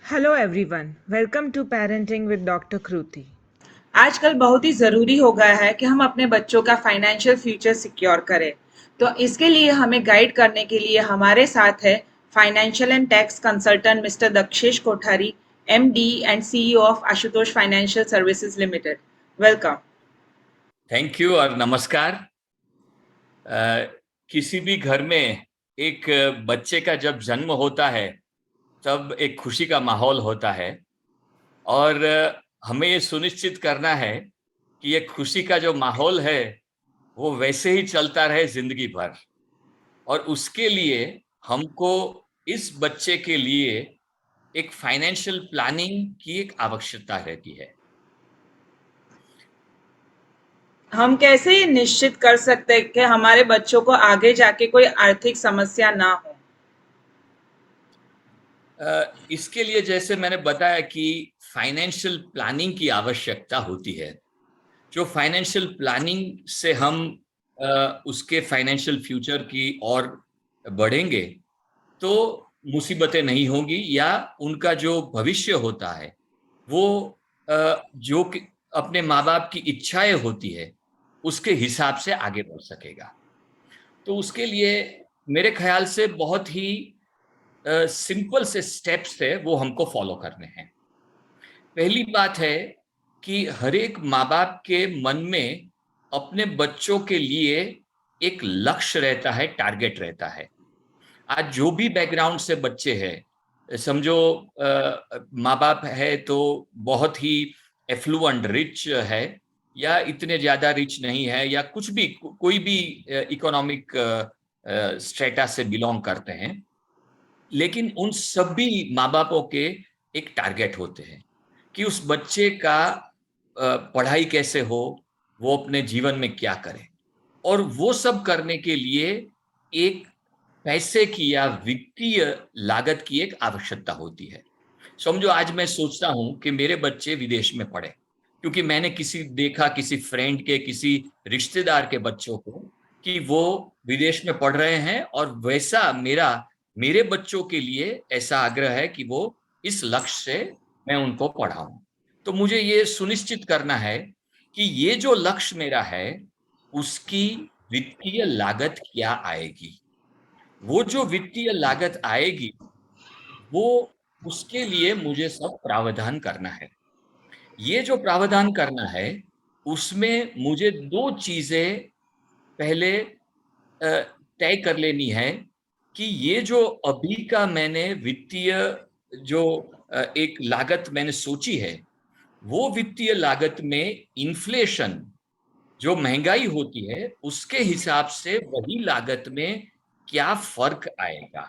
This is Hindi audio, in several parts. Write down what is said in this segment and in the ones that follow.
Hello everyone, welcome to parenting with doctor Kriti. आजकल बहुत ही ज़रूरी हो गया है कि हम अपने बच्चों का फाइनेंशियल फ्यूचर सिक्योर करें। तो इसके लिए हमें गाइड करने के लिए हमारे साथ है financial and tax consultant mister Dakshesh Kothari, MD and CEO of Ashutosh financial services limited. Welcome. Thank you और नमस्कार। किसी भी घर में एक बच्चे का जब जन्म होता है तब एक खुशी का माहौल होता है और हमें ये सुनिश्चित करना है कि ये खुशी का जो माहौल है वो वैसे ही चलता रहे जिंदगी भर। और उसके लिए हमको इस बच्चे के लिए एक फाइनेंशियल प्लानिंग की एक आवश्यकता रहती है। हम कैसे ये निश्चित कर सकते हैं कि हमारे बच्चों को आगे जाके कोई आर्थिक समस्या ना हो? इसके लिए जैसे मैंने बताया कि फाइनेंशियल प्लानिंग की आवश्यकता होती है। जो फाइनेंशियल प्लानिंग से हम उसके फाइनेंशियल फ्यूचर की ओर बढ़ेंगे तो मुसीबतें नहीं होंगी, या उनका जो भविष्य होता है वो जो कि अपने माँ बाप की इच्छाएं होती है उसके हिसाब से आगे बढ़ सकेगा। तो उसके लिए मेरे ख्याल से बहुत ही सिंपल से स्टेप्स है वो हमको फॉलो करने हैं। पहली बात है कि हर एक माँ बाप के मन में अपने बच्चों के लिए एक लक्ष्य रहता है, टारगेट रहता है। आज जो भी बैकग्राउंड से बच्चे हैं, समझो माँ बाप है तो बहुत ही एफ्लुएंट रिच है, या इतने ज्यादा रिच नहीं है, या कुछ भी कोई भी इकोनॉमिक स्ट्रेटा से बिलोंग करते हैं, लेकिन उन सभी माँ बापों के एक टारगेट होते हैं कि उस बच्चे का पढ़ाई कैसे हो, वो अपने जीवन में क्या करे। और वो सब करने के लिए एक पैसे की या वित्तीय लागत की एक आवश्यकता होती है। समझो आज मैं सोचता हूं कि मेरे बच्चे विदेश में पढ़े, क्योंकि मैंने किसी फ्रेंड के, किसी रिश्तेदार के बच्चों को कि वो विदेश में पढ़ रहे हैं, और वैसा मेरे बच्चों के लिए ऐसा आग्रह है कि वो इस लक्ष्य से मैं उनको पढ़ाऊं। तो मुझे ये सुनिश्चित करना है कि ये जो लक्ष्य मेरा है उसकी वित्तीय लागत क्या आएगी। वो जो वित्तीय लागत आएगी वो उसके लिए मुझे सब प्रावधान करना है। ये जो प्रावधान करना है उसमें मुझे दो चीजें पहले तय कर लेनी है कि ये जो अभी का मैंने वित्तीय जो एक लागत मैंने सोची है, वो वित्तीय लागत में इन्फ्लेशन, जो महंगाई होती है उसके हिसाब से वही लागत में क्या फर्क आएगा।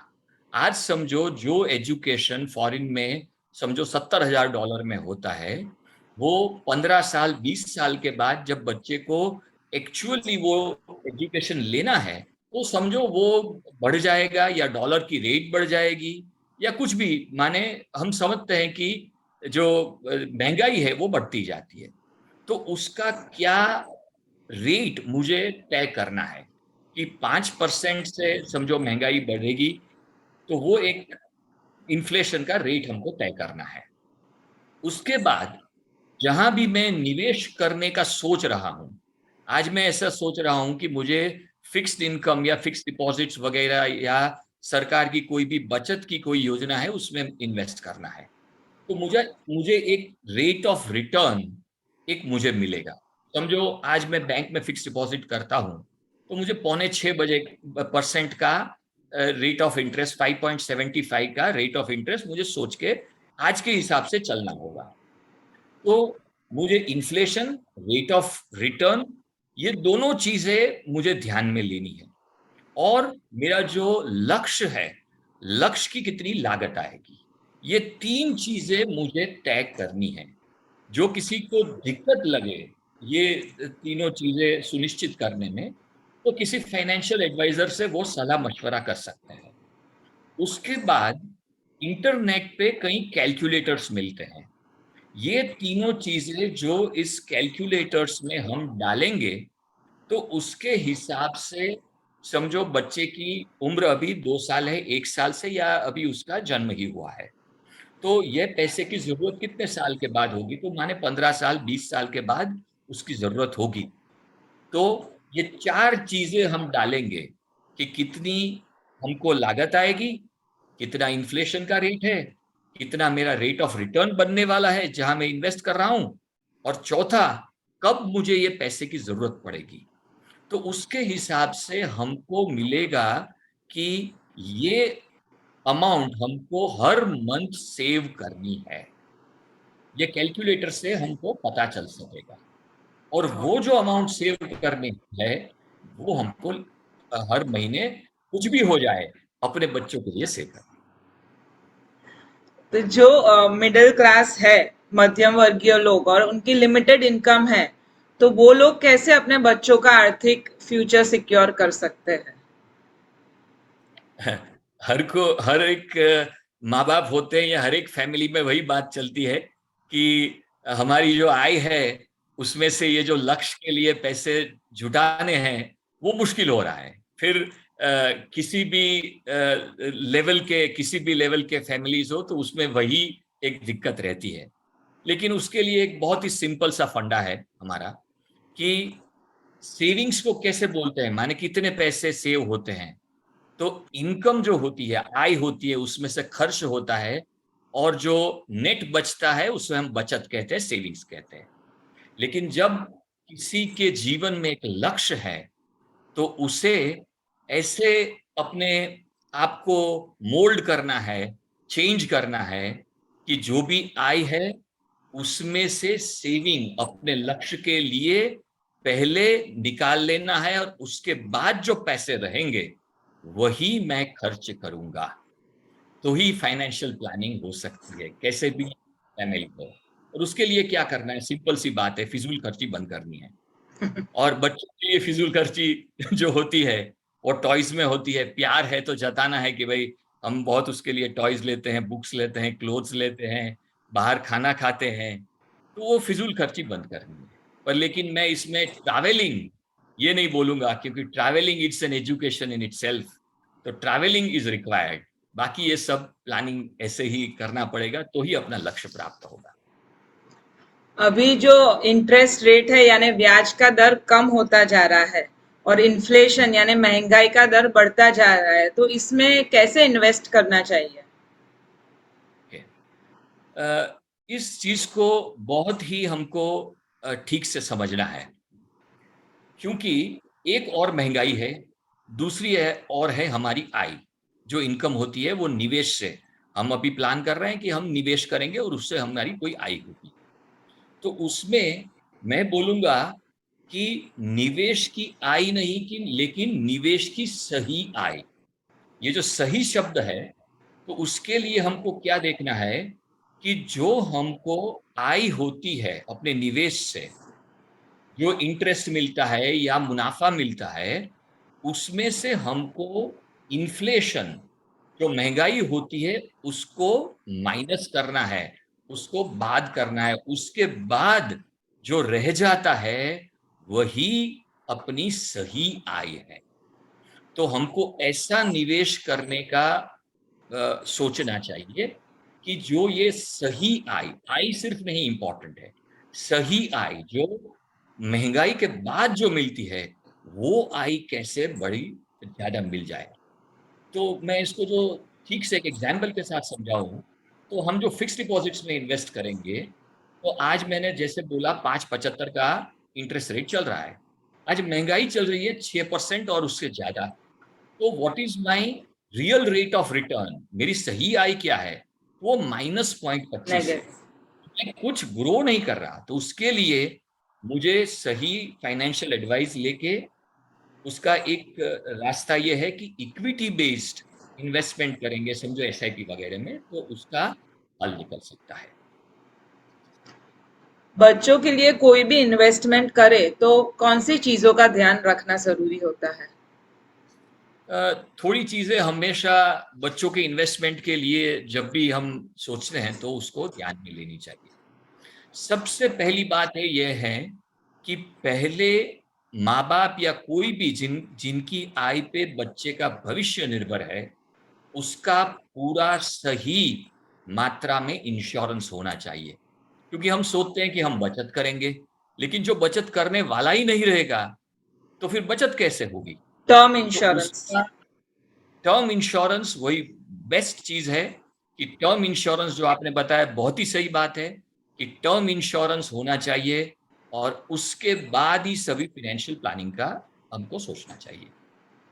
आज समझो जो एजुकेशन फॉरेन में समझो $70,000 में होता है, वो 15 साल 20 साल के बाद जब बच्चे को एक्चुअली वो एजुकेशन लेना है तो समझो वो बढ़ जाएगा, या डॉलर की रेट बढ़ जाएगी, या कुछ भी, माने हम समझते हैं कि जो महंगाई है वो बढ़ती जाती है। तो उसका क्या रेट मुझे तय करना है कि 5% से समझो महंगाई बढ़ेगी, तो वो एक इन्फ्लेशन का रेट हमको तय करना है। उसके बाद जहां भी मैं निवेश करने का सोच रहा हूं, आज मैं ऐसा सोच रहा हूं कि मुझे फिक्स्ड इनकम या फिक्स्ड डिपॉजिट्स वगैरह, या सरकार की कोई भी बचत की कोई योजना है उसमें इन्वेस्ट करना है, तो मुझे मुझे एक रेट ऑफ रिटर्न एक मुझे मिलेगा। समझो आज मैं बैंक में फिक्स डिपॉजिट करता हूं तो मुझे 5.6% का रेट ऑफ इंटरेस्ट, 5.75 का रेट ऑफ इंटरेस्ट मुझे सोच के आज के हिसाब से चलना होगा। तो मुझे इन्फ्लेशन, रेट ऑफ रिटर्न, ये दोनों चीजें मुझे ध्यान में लेनी है। और मेरा जो लक्ष्य है, लक्ष्य की कितनी लागत आएगी, ये तीन चीजें मुझे तय करनी है। जो किसी को दिक्कत लगे ये तीनों चीजें सुनिश्चित करने में, तो किसी फाइनेंशियल एडवाइजर से वो सलाह मशवरा कर सकते हैं। उसके बाद इंटरनेट पे कई कैलकुलेटर्स मिलते हैं। ये तीनों चीजें जो इस कैलकुलेटर्स में हम डालेंगे तो उसके हिसाब से समझो बच्चे की उम्र अभी 2 साल है, 1 साल से, या अभी उसका जन्म ही हुआ है, तो ये पैसे की जरूरत कितने साल के बाद होगी? तो माने 15 साल 20 साल के बाद उसकी जरूरत होगी। तो ये 4 चीजें हम डालेंगे कि कितनी हमको लागत आएगी, कितना इन्फ्लेशन का रेट है, कितना मेरा रेट ऑफ रिटर्न बनने वाला है जहां मैं इन्वेस्ट कर रहा हूं, और चौथा, कब मुझे ये पैसे की जरूरत पड़ेगी। तो उसके हिसाब से हमको मिलेगा कि ये अमाउंट हमको हर मंथ सेव करनी है। ये कैलकुलेटर से हमको पता चल सकेगा, और वो जो अमाउंट सेव करनी है वो हमको हर महीने कुछ भी हो जाए अपने बच्चों के लिए सेव करना। तो जो मिडिल क्लास है, मध्यम वर्गीय लोग और उनकी लिमिटेड इनकम है, तो वो लोग कैसे अपने बच्चों का आर्थिक फ्यूचर सिक्योर कर सकते हैं? हर एक माँ बाप होते हैं या हर एक फैमिली में वही बात चलती है कि हमारी जो आय है उसमें से ये जो लक्ष्य के लिए पैसे जुटाने हैं वो मुश्किल हो रहा है। फिर किसी भी लेवल के फैमिलीज हो तो उसमें वही एक दिक्कत रहती है। लेकिन उसके लिए एक बहुत ही सिंपल सा फंडा है हमारा कि सेविंग्स को कैसे बोलते हैं, माने कितने पैसे सेव होते हैं। तो इनकम जो होती है, आय होती है, उसमें से खर्च होता है, और जो नेट बचता है उसमें हम बचत कहते हैं, सेविंग्स कहते हैं। लेकिन जब किसी के जीवन में एक लक्ष्य है तो उसे ऐसे अपने आप को मोल्ड करना है, चेंज करना है कि जो भी आय है उसमें से सेविंग अपने लक्ष्य के लिए पहले निकाल लेना है, और उसके बाद जो पैसे रहेंगे वही मैं खर्च करूंगा। तो ही फाइनेंशियल प्लानिंग हो सकती है कैसे भी फैमिली को। और उसके लिए क्या करना है, सिंपल सी बात है, फिजूल खर्ची बंद करनी है। और बच्चों के लिए फिजूल खर्ची जो होती है वो टॉयज में होती है। प्यार है तो जताना है कि भाई हम बहुत उसके लिए टॉयज लेते हैं, बुक्स लेते हैं, क्लोथ्स लेते हैं, बाहर खाना खाते हैं। तो वो फिजूल खर्ची बंद करनी है। पर लेकिन मैं इसमें ट्रैवलिंग ये नहीं बोलूंगा, क्योंकि travelling it's an education in itself. तो ट्रैवलिंग इज रिक्वायर्ड। बाकी ये सब प्लानिंग ऐसे ही करना पड़ेगा तो ही अपना लक्ष्य प्राप्त होगा। अभी जो इंटरेस्ट रेट है यानी ब्याज का दर कम होता जा रहा है और इन्फ्लेशन यानी महंगाई का दर बढ़ता जा रहा है, तो इसमें कैसे इन्वेस्ट करना चाहिए? Okay. इस चीज को बहुत ही हमको ठीक से समझना है, क्योंकि एक और महंगाई है, दूसरी है और है हमारी आय। जो इनकम होती है वो निवेश से, हम अभी प्लान कर रहे हैं कि हम निवेश करेंगे और उससे हमारी कोई आय होगी। तो उसमें मैं बोलूंगा कि निवेश की आय नहीं, कि लेकिन निवेश की सही आय। ये जो सही शब्द है, तो उसके लिए हमको क्या देखना है कि जो हमको आय होती है अपने निवेश से, जो इंटरेस्ट मिलता है या मुनाफा मिलता है, उसमें से हमको इन्फ्लेशन, जो महंगाई होती है, उसको माइनस करना है, उसको बाद करना है। उसके बाद जो रह जाता है वही अपनी सही आय है। तो हमको ऐसा निवेश करने का सोचना चाहिए कि जो ये सही आय, आय सिर्फ नहीं इंपॉर्टेंट है, सही आय जो महंगाई के बाद जो मिलती है वो आय कैसे बड़ी ज्यादा मिल जाए। तो मैं इसको जो ठीक से एक एग्जाम्पल के साथ समझाऊं, तो हम जो फिक्स डिपॉजिट्स में इन्वेस्ट करेंगे, तो आज मैंने जैसे बोला 5.75 का इंटरेस्ट रेट चल रहा है। आज महंगाई चल रही है 6% और उससे ज्यादा। तो what is my real rate of return, मेरी सही आय क्या है? वो -0.25 है। नेगेटिव। मैं कुछ ग्रो नहीं कर रहा। तो उसके लिए मुझे सही फाइनेंशियल एडवाइस लेके उसका एक रास्ता ये है कि इक्विटी बेस्ड इन्वेस्टमेंट करेंगे, समझो एसआईपी वगैरह में, तो उसका हल निकल सकता है। बच्चों के लिए कोई भी इन्वेस्टमेंट करे तो कौन सी चीजों का ध्यान रखना जरूरी होता है? थोड़ी चीजें हमेशा बच्चों के इन्वेस्टमेंट के लिए जब भी हम सोचते हैं तो उसको ध्यान में लेनी चाहिए। सबसे पहली बात है यह है कि पहले माँ बाप या कोई भी जिनकी आय पे बच्चे का भविष्य निर्भर है, उसका पूरा सही मात्रा में इंश्योरेंस होना चाहिए, क्योंकि हम सोचते हैं कि हम बचत करेंगे, लेकिन जो बचत करने वाला ही नहीं रहेगा तो फिर बचत कैसे होगी? टर्म तो इंश्योरेंस। उसका टर्म इंश्योरेंस वही बेस्ट चीज है कि टर्म इंश्योरेंस जो आपने बताया बहुत ही सही बात है कि टर्म इंश्योरेंस होना चाहिए और उसके बाद ही सभी फाइनेंशियल प्लानिंग का हमको सोचना चाहिए।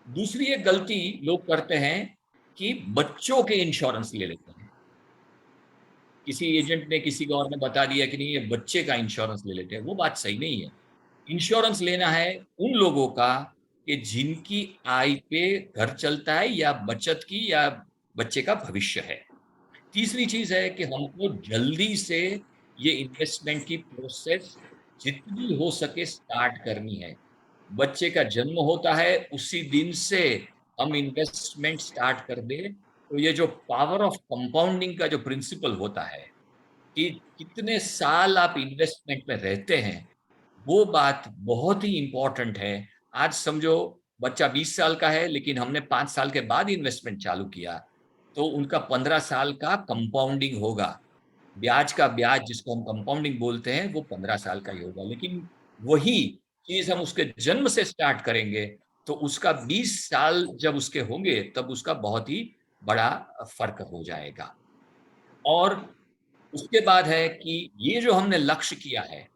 दूसरी एक गलती लोग करते हैं कि बच्चों के इंश्योरेंस ले लेते हैं। किसी एजेंट ने किसी और ने बता दिया कि नहीं ये बच्चे का इंश्योरेंस ले लेते हैं, वो बात सही नहीं है। इंश्योरेंस लेना है उन लोगों का कि जिनकी आय पे घर चलता है या बचत की या बच्चे का भविष्य है। तीसरी चीज है कि हमको जल्दी से ये इन्वेस्टमेंट की प्रोसेस जितनी हो सके स्टार्ट करनी है। बच्चे का जन्म होता है उसी दिन से हम इन्वेस्टमेंट स्टार्ट कर दे तो ये जो पावर ऑफ कंपाउंडिंग का जो प्रिंसिपल होता है कि कितने साल आप इन्वेस्टमेंट में रहते हैं, वो बात बहुत ही इंपॉर्टेंट है। आज समझो बच्चा 20 साल का है लेकिन हमने 5 साल के बाद इन्वेस्टमेंट चालू किया तो उनका 15 साल का कंपाउंडिंग होगा। ब्याज का ब्याज जिसको हम कंपाउंडिंग बोलते हैं वो 15 साल का ही होगा, लेकिन वही चीज हम उसके जन्म से स्टार्ट करेंगे तो उसका 20 साल जब उसके होंगे तब उसका बहुत ही बड़ा फर्क हो जाएगा। और उसके बाद है कि ये जो हमने लक्ष्य किया है,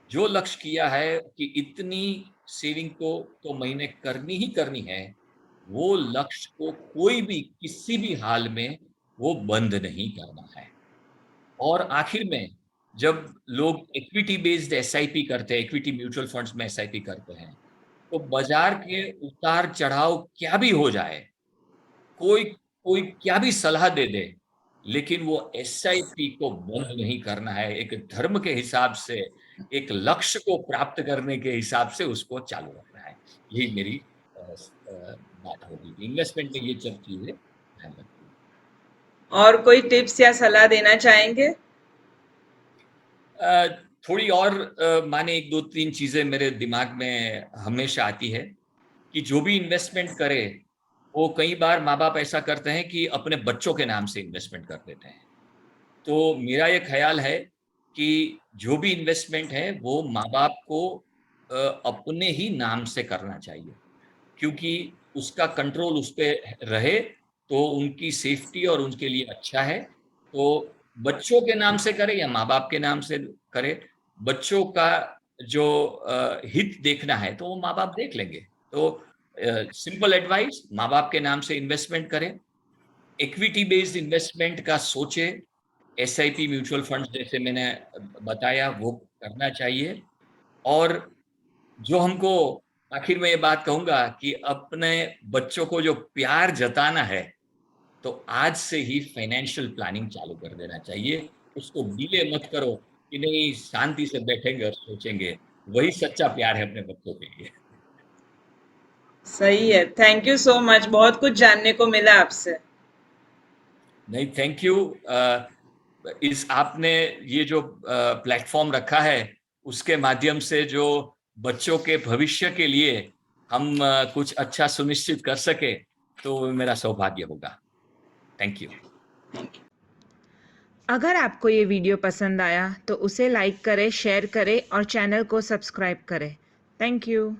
जो लक्ष्य किया है कि इतनी सेविंग तो महीने करनी ही करनी है, वो लक्ष्य को कोई भी किसी भी हाल में वो बंद नहीं करना है। और आखिर में जब लोग इक्विटी बेस्ड एसआईपी करते हैं, इक्विटी म्यूचुअल फंड्स में एसआईपी करते हैं, तो बाजार के उतार चढ़ाव क्या भी हो जाए, कोई कोई क्या भी सलाह दे दे, लेकिन वो एसआईपी को बंद नहीं करना है। एक धर्म के हिसाब से, एक लक्ष्य को प्राप्त करने के हिसाब से उसको चालू रखना है। यही मेरी बात होगी। इन्वेस्टमेंट में ये सब चीजें ध्यान रखनी। और कोई टिप्स या सलाह देना चाहेंगे? थोड़ी और माने एक दो तीन चीजें मेरे दिमाग में हमेशा आती है कि जो भी इन्वेस्टमेंट करे वो कई बार माँ बाप ऐसा करते हैं कि अपने बच्चों के नाम से इन्वेस्टमेंट कर देते हैं। तो मेरा ये ख्याल है कि जो भी इन्वेस्टमेंट है वो माँ बाप को अपने ही नाम से करना चाहिए, क्योंकि उसका कंट्रोल उस पर रहे तो उनकी सेफ्टी और उनके लिए अच्छा है। तो बच्चों के नाम से करे या माँ बाप के नाम से करे, बच्चों का जो हित देखना है तो वो माँ बाप देख लेंगे। तो सिंपल एडवाइस, माँ बाप के नाम से इन्वेस्टमेंट करें, इक्विटी बेस्ड इन्वेस्टमेंट का सोचे, एसआईपी म्यूचुअल फंड जैसे मैंने बताया वो करना चाहिए। और जो हमको आखिर में ये बात कहूंगा कि अपने बच्चों को जो प्यार जताना है तो आज से ही फाइनेंशियल प्लानिंग चालू कर देना चाहिए। उसको डिले मत करो कि नहीं, शांति से बैठेंगे और सोचेंगे, वही सच्चा प्यार है अपने बच्चों के लिए। सही है। थैंक यू सो मच, बहुत कुछ जानने को मिला आपसे। नहीं, थैंक यू। इस आपने ये जो प्लेटफॉर्म रखा है उसके माध्यम से जो बच्चों के भविष्य के लिए हम कुछ अच्छा सुनिश्चित कर सके तो वो मेरा सौभाग्य होगा। Thank you. अगर आपको ये वीडियो पसंद आया तो उसे लाइक करें, शेयर करें और चैनल को सब्सक्राइब करें। Thank you.